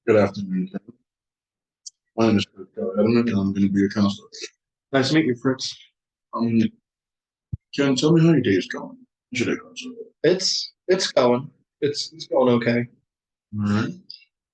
Good afternoon, Ken. My name is Chris Adamant, and I'm going to be your counselor. Nice to meet you, Fritz. Um, Ken, tell me how your day is going. How's your day going so It's going. It's going okay. far? All right.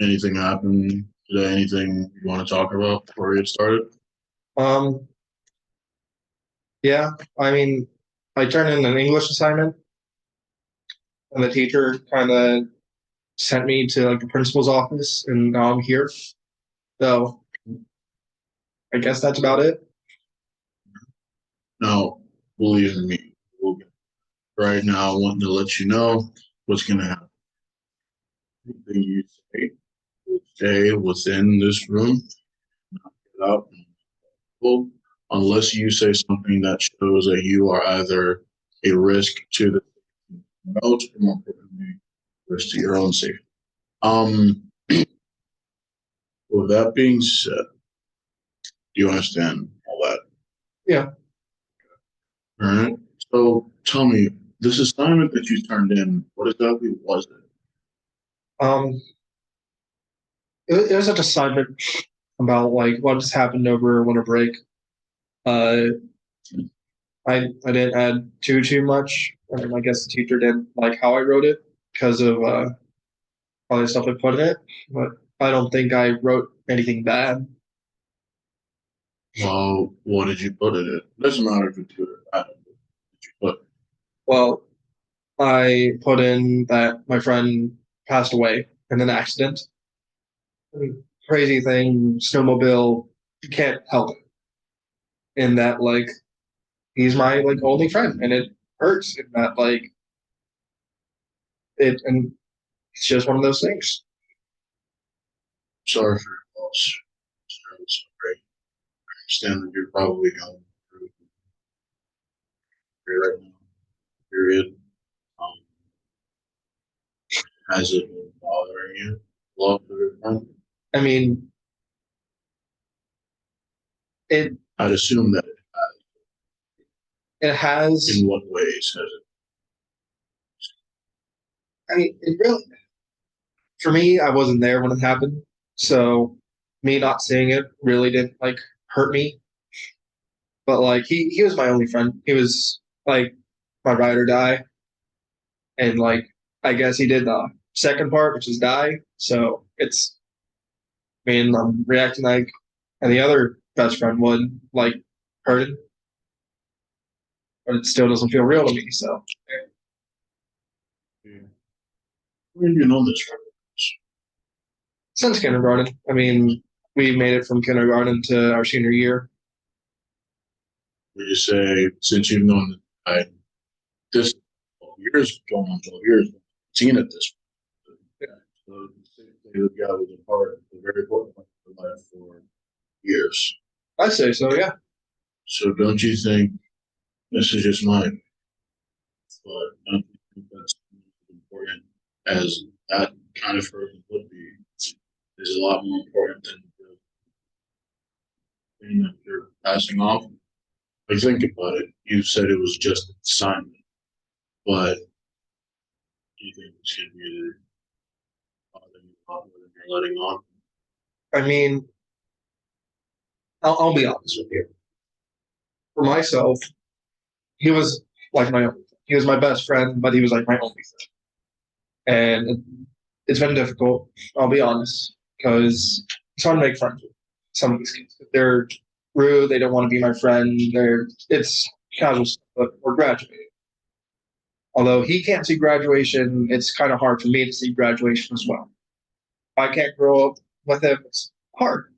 Anything happened today? Anything you want to talk about before we get started? Um, yeah, I mean, I turned in an English assignment, and the teacher kind of sent me to like the principal's office, and now I'm here. So I guess that's about it. Now, believe in me. We'll get right now. I want to let you know what's going to happen. Anything you say will stay within this room, not get out, well, unless you say something that shows that you are either a risk to the else, or more importantly, risk to your own safety. Um, with that being said, do you understand all that? Yeah. All right. So tell me, this assignment that you turned in, what exactly was it? Um, it was an assignment about like what just happened over winter break. Uh, I didn't add too much. I guess the teacher didn't like how I wrote it because of all the stuff I put in it. But I don't think I wrote anything bad. Well, what did you put in it? Doesn't matter if it's good or bad. What did you put? Well, I put in that my friend passed away in an accident. I mean, crazy thing, snowmobile, you can't help it. In that, like, he's my like only friend, and it hurts in that like it, and it's just one of those things. Sorry for your loss. Sorry. I understand that you're probably going through it right now. Period. Um, has it been bothering you? Love for your friend? I mean, it I'd assume that it has. in what ways has it? I mean, it really for me, I wasn't there when it happened, so me not seeing it really didn't like hurt me. But like he was my only friend. He was like my ride or die. And like I guess he did the second part, which is die. So it's I mean I'm reacting like any other best friend would, like hurting, but it still doesn't feel real to me. So Yeah. When you know this friend? since kindergarten, I mean we made it from kindergarten to our senior year. Would you say since you've known I this 12 years, going on 12 years, seen at this point? Yeah. So the guy was a part of a very important part of your life for years. I say so, yeah. So don't you think this is just mine? But don't you think that's as important as that kind of person would be? Is a lot more important than the thing that you're passing off. Like think about it. You said it was just an assignment, but do you think this should be bothering you a lot more than you're letting on? I mean, I'll be honest with you. For myself, he was like my only friend. He was my best friend, but he was like my only friend. And it's been difficult, I'll be honest, because it's hard to make friends with some of these kids. They're rude, they don't want to be my friend, it's casual stuff, but we're graduating. Although he can't see graduation, it's kind of hard for me to see graduation as well. If I can't grow up with him, it's hard.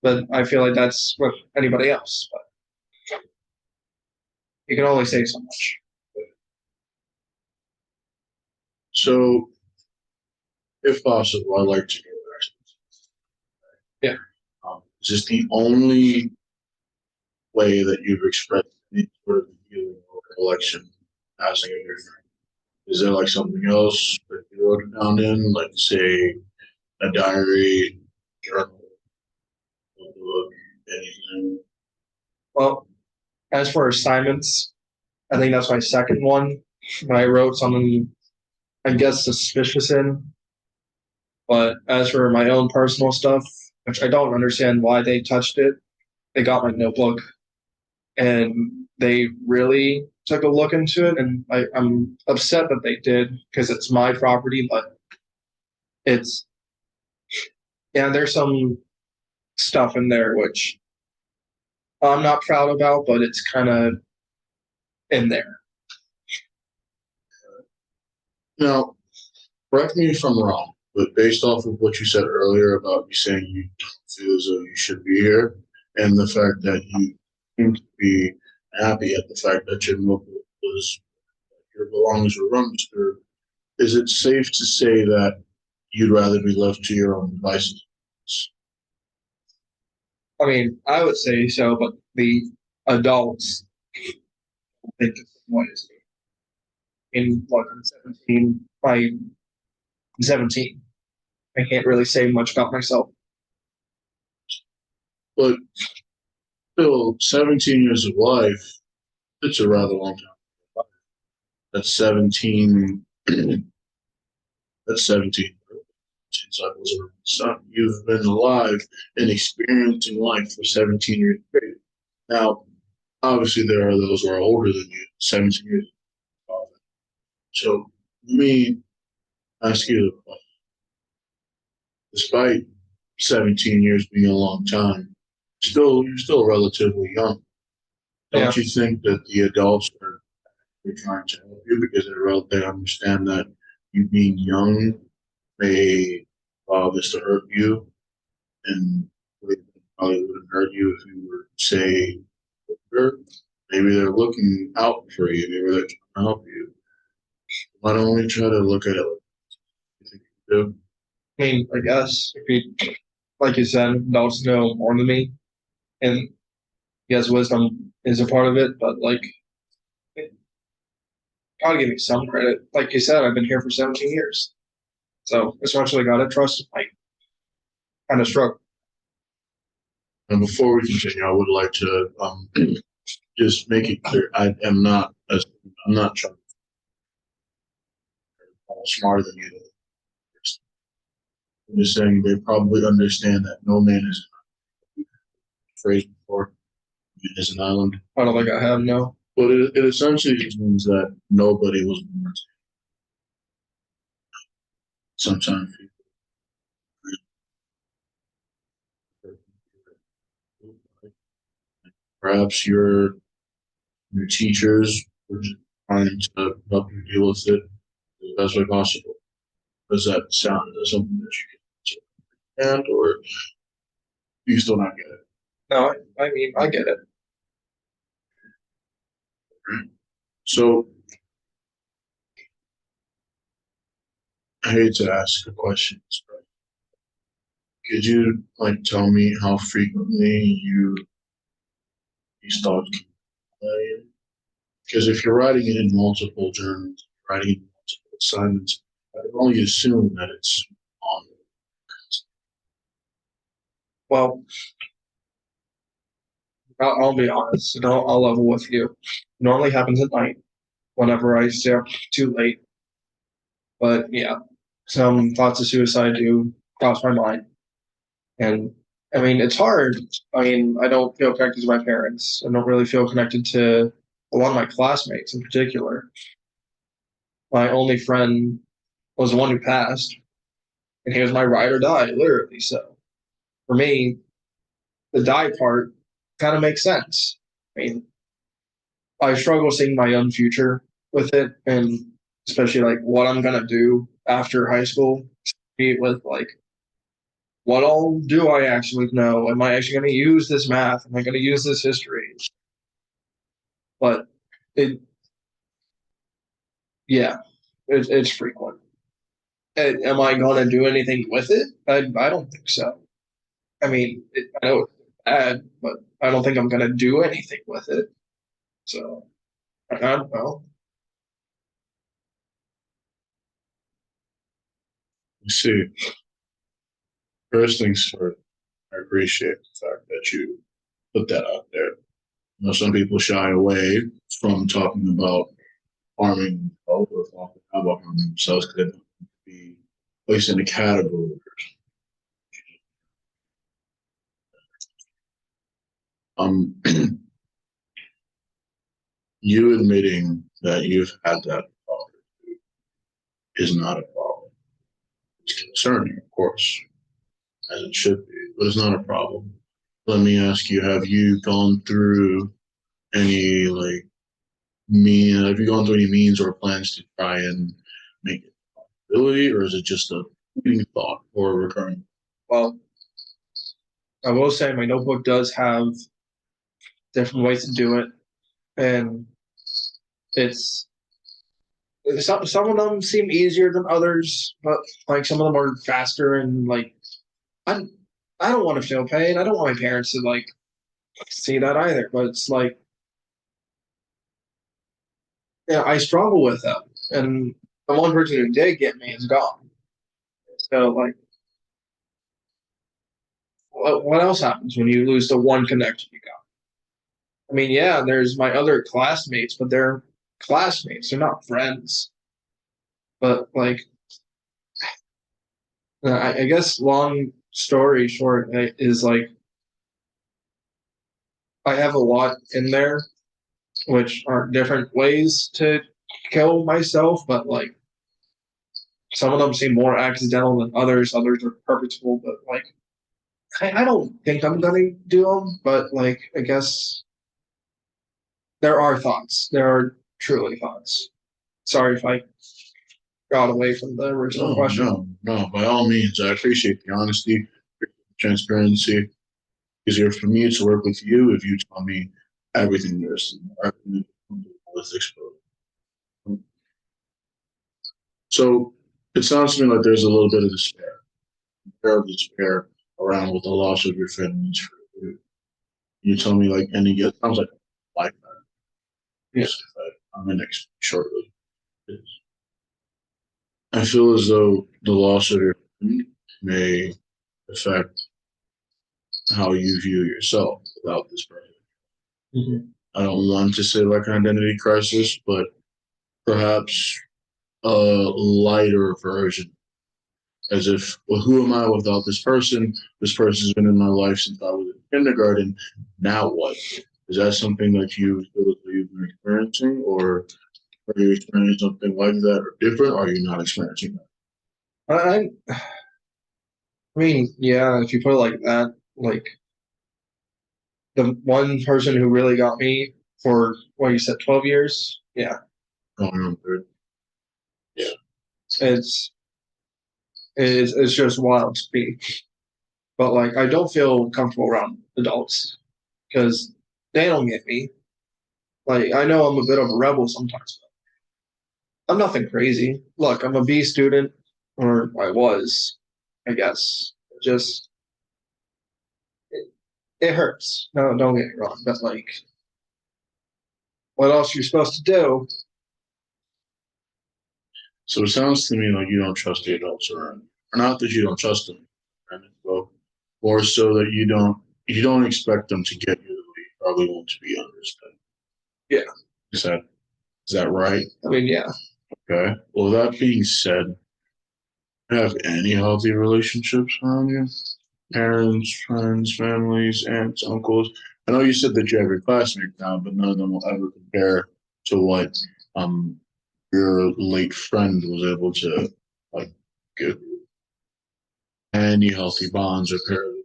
But I feel like that's with anybody else. But you can only say so much. So, if possible, I'd like to go Yeah. back. Is this the only way that you've expressed any sort of feeling or recollection passing of your friend? Is there like something else that you wrote down in, like say a diary, journal, book, anything? Well, as for assignments, I think that's my second one. When I wrote something, I guess suspicious in. But as for my own personal stuff, which I don't understand why they touched it, they got my notebook and they really took a look into it. And I'm upset that they did because it's my property, but it's, yeah, there's some stuff in there which I'm not proud about, but it's kind of in there. Now, correct me if I'm wrong, but based off of what you said earlier about you saying you don't feel as though you should be here, and the fact that you seem to be happy at the fact that your notebook was your belongings were rummaged through, is it safe to say that you'd rather be left to your own devices? I mean, I would say so, but the adults think the same way as me. In what, I'm 17, I'm 17. I can't really say much about myself. But still, 17 years of life, it's a rather long time. That's 17. That's 17 cycles around the sun. You've been alive and experiencing life for 17 years straight. Now, obviously, there are those who are older than you, 17 years. So, me, ask you the question. Despite 17 years being a long time, you're still relatively young. Don't you think that the adults are trying to help you because they understand that you being young may allow this to hurt you, and it probably wouldn't hurt you if you were, say, older. Maybe they're looking out for you. Maybe they're trying to help you. Why don't we try to look at it like you think you do? I mean, I guess if you, like you said, adults know more than me, and yes, wisdom is a part of it. But like, gotta give me some credit. Like you said, I've been here for 17 years, so essentially, gotta trust my kind of struggle. And before we continue, I would like to just make it clear: I'm not trying to be smarter than you. I'm just saying they probably understand that no man is a phrase before is an island. I don't think I have no. But it essentially just means that nobody was born. Sometimes perhaps your teachers were just trying to help you deal with it the best way possible. Does that sound as something that you can understand, or do you still not get it? No, I mean, I get it. So I hate to ask a question, but could you like tell me how frequently you start playing? Because if you're writing it in multiple journals, writing it in multiple assignments, I can only assume that it's on. Well, I'll be honest, and I'll level with you. It normally happens at night whenever I stay up too late. But yeah, some thoughts of suicide do cross my mind. And I mean, it's hard. I mean, I don't feel connected to my parents. I don't really feel connected to a lot of my classmates in particular. My only friend was the one who passed, and he was my ride or die, literally. So for me, the die part kind of makes sense. I mean, I struggle seeing my own future with it, and especially like what I'm gonna do after high school. With like, what all do I actually know? Am I actually gonna use this math? Am I gonna use this history? But it, yeah, it's frequent. Am I gonna do anything with it? I don't think so. I mean, I know it's bad, but I don't think I'm gonna do anything with it. So I don't know. You see, first things first, I appreciate the fact that you put that out there. You know, some people shy away from talking about harming themselves or talking about harming themselves because they don't want to be placed in a category. Um, you admitting that you've had that problem is not a problem. It's concerning, of course, as it should be, but it's not a problem. Let me ask you: Have you gone through any have you gone through any means or plans to try and make it a possibility, or is it just a fleeting thought or a recurring? Well, I will say my notebook does have different ways to do it, and it's some of them seem easier than others, but like some of them are faster and like I I don't want to feel pain. I don't want my parents to like see that either. But it's like yeah, I struggle with them, and the one person who did get me is gone. So like, what else happens when you lose the one connection you got? I mean, yeah, there's my other classmates, but they're classmates. They're not friends. But like, I guess long story short is like I have a lot in there, which are different ways to kill myself, but like some of them seem more accidental than others. Others are purposeful, but like I don't think I'm gonna do them. But like I guess there are thoughts. There are truly thoughts. Sorry if I got away from the original No, question. no, no. By all means, I appreciate the honesty, transparency. Easier for me to work with you if you tell me everything there's everything was exposed. So it sounds to me like there's a little bit of despair around with the loss of your family. You tell me like, and it sounds like a life. Yes. I'm going to explain shortly. I feel as though the loss of your family may affect how you view yourself without this person. Mm-hmm. I don't want to say like an identity crisis, but perhaps a lighter version. As if, well, who am I without this person? This person's been in my life since I was in kindergarten. Now what? Is that something that you feel that you've been experiencing, or are you experiencing something like that or different? Or are you not experiencing that? I mean, yeah, if you put it like that, like the one person who really got me for what you said, 12 years, yeah, Going on through. Yeah. it's it's just wild to me. But like, I don't feel comfortable around adults because they don't get me. Like, I know I'm a bit of a rebel sometimes, but I'm nothing crazy. Look, I'm a B student, or I was, I guess. Just it hurts. No, don't get me wrong, but like, what else you're supposed to do? So it sounds to me like you don't trust the adults around you. Or not that you don't trust them, right? Well, more so that you don't expect them to get you the way you probably want to be understood. Yeah, Is that is that right? I mean, yeah. Okay. Well, that being said, have any healthy relationships around you? Parents, friends, families, aunts, uncles. I know you said that you have your classmates now, but none of them will ever compare to what um your late friend was able to like give you. Any healthy bonds or parents.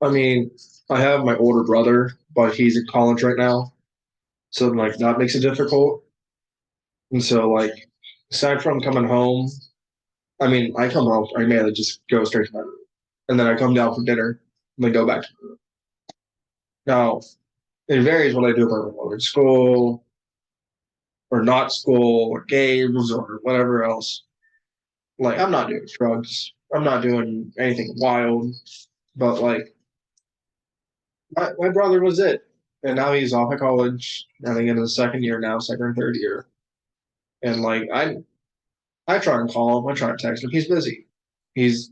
I mean, I have my older brother, but he's in college right now, so like that makes it difficult. And so like, aside from coming home, I mean, I come home, I mainly just go straight to my room, and then I come down for dinner, and then go back to my room. Now, it varies what I do, whether it's school or not school or games or whatever else. Like, I'm not doing drugs. I'm not doing anything wild, but like, my brother was it. And now he's off at college, I think in his second year now, second or third year. And like, I try and call him, I try and text him. He's busy. He's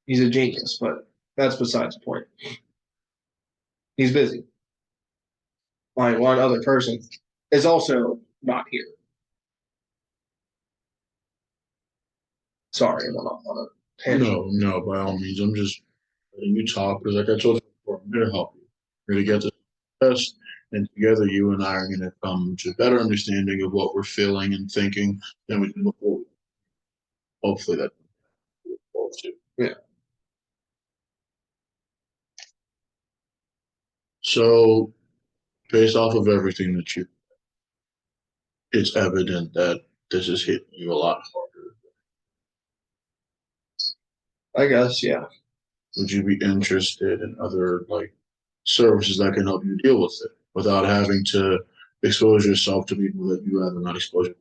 he's a genius, but that's besides the point. He's busy. My one other person is also not here. Sorry, I'm not on a tangent. No, by all means. I'm just letting you talk because, like I told you before, I'm here to help you. We're going to get this best, and together, you and I are going to come to a better understanding of what we're feeling and thinking than we did before. Hopefully, that helps you. Yeah. So, based off of everything that you, it's evident that this is hitting you a lot harder. I guess, yeah. Would you be interested in other like services that can help you deal with it without having to expose yourself to people that you rather not expose yourself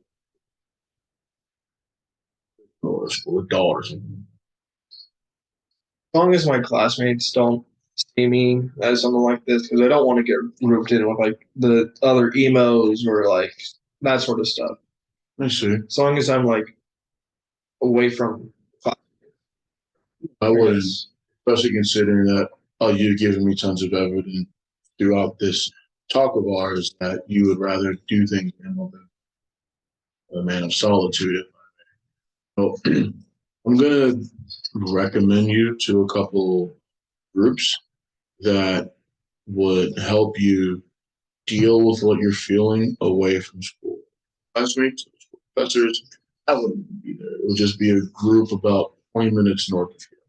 to, or school adult or something? As long as my classmates don't see me as something like this, because I don't want to get roped in with like the other emos or like that sort of stuff. I see. As long as I'm like away from class, I I would, guess. especially considering that you've given me tons of evidence throughout this talk of ours that you would rather do things than a man of solitude. So I'm gonna recommend you to a couple groups that would help you deal with what you're feeling away from school. Classmates, professors, I wouldn't be there. It would just be a group about 20 minutes north of here.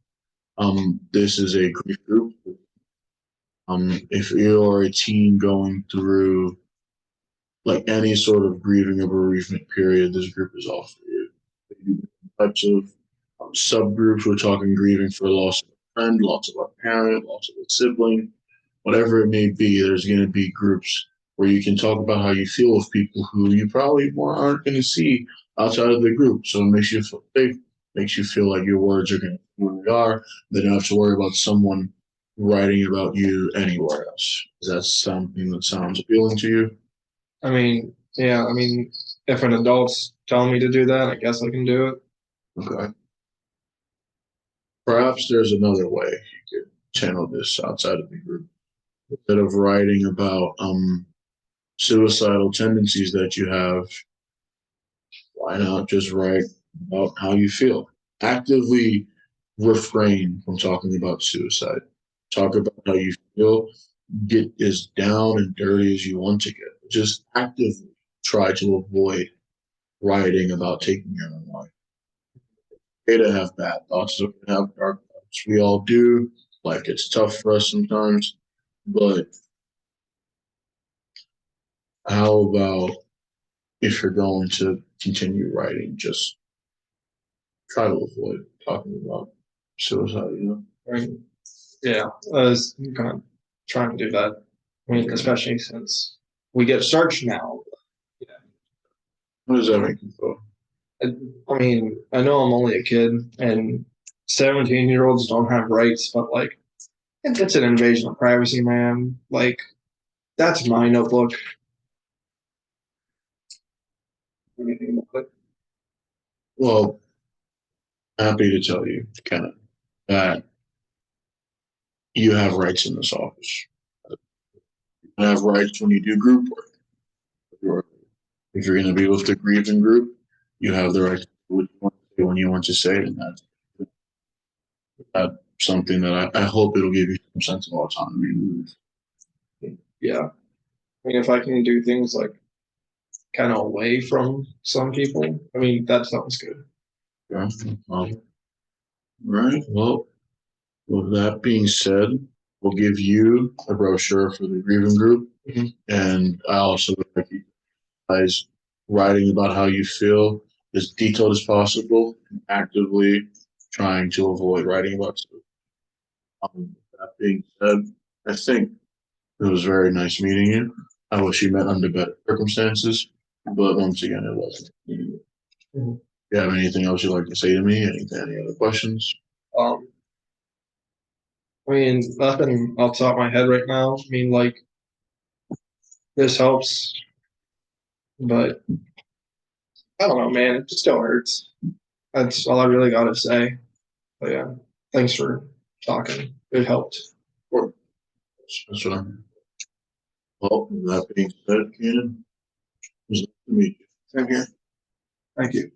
This is a grief group. If you're a teen going through like any sort of grieving or bereavement period, this group is all for you. They do different types of subgroups. We're talking grieving for loss of a friend, loss of a parent, loss of a sibling, whatever it may be. There's going to be groups where you can talk about how you feel with people who you probably aren't going to see outside of the group. So it makes you feel safe, makes you feel like your words are going to be where they are. They don't have to worry about someone writing about you anywhere else. Is that something that sounds appealing to you? I mean, yeah, I mean, if an adult's telling me to do that, I guess I can do it. Okay. Perhaps there's another way you could channel this outside of the group. Instead of writing about suicidal tendencies that you have, why not just write about how you feel? Actively refrain from talking about suicide. Talk about how you feel. Get as down and dirty as you want to get. Just actively try to avoid writing about taking your own life. Okay to have bad thoughts. It's okay to have dark thoughts. We all do. Life gets tough for us sometimes. But how about if you're going to continue writing, just try to avoid talking about suicide, you know? Right? Yeah, I was kind of trying to do that. I mean, especially since we get searched now. Yeah. What does that make you feel? I mean, I know I'm only a kid, and 17-year-olds don't have rights, but like, it's an invasion of privacy, man. Like, that's my notebook. Anything about it? Well, happy to tell you, Kennan, that you have rights in this office. You have rights when you do group work. If you're going to be with the grieving group, you have the right to do what you want to say when you want to say it, and that's something that I hope it'll give you some sense of autonomy. Yeah. I mean, if I can do things like kind of away from some people, I mean, that sounds good. Yeah. Right. Well, with that being said, we'll give you a brochure for the grieving group, and I also would like you guys writing about how you feel as detailed as possible, and actively trying to avoid writing about stuff. That being said, I think it was very nice meeting you. I wish you met under better circumstances, but once again, it wasn't. Mhm. You have anything else you'd like to say to me? Any other questions? Um, I mean, nothing off the top of my head right now. I mean, like, this helps, but I don't know, man. It still hurts. That's all I really got to say. But yeah, thanks for talking. It helped. Or that's what I'm. Well, with that being said, Kennan, it was nice to meet you. Same here. Thank you.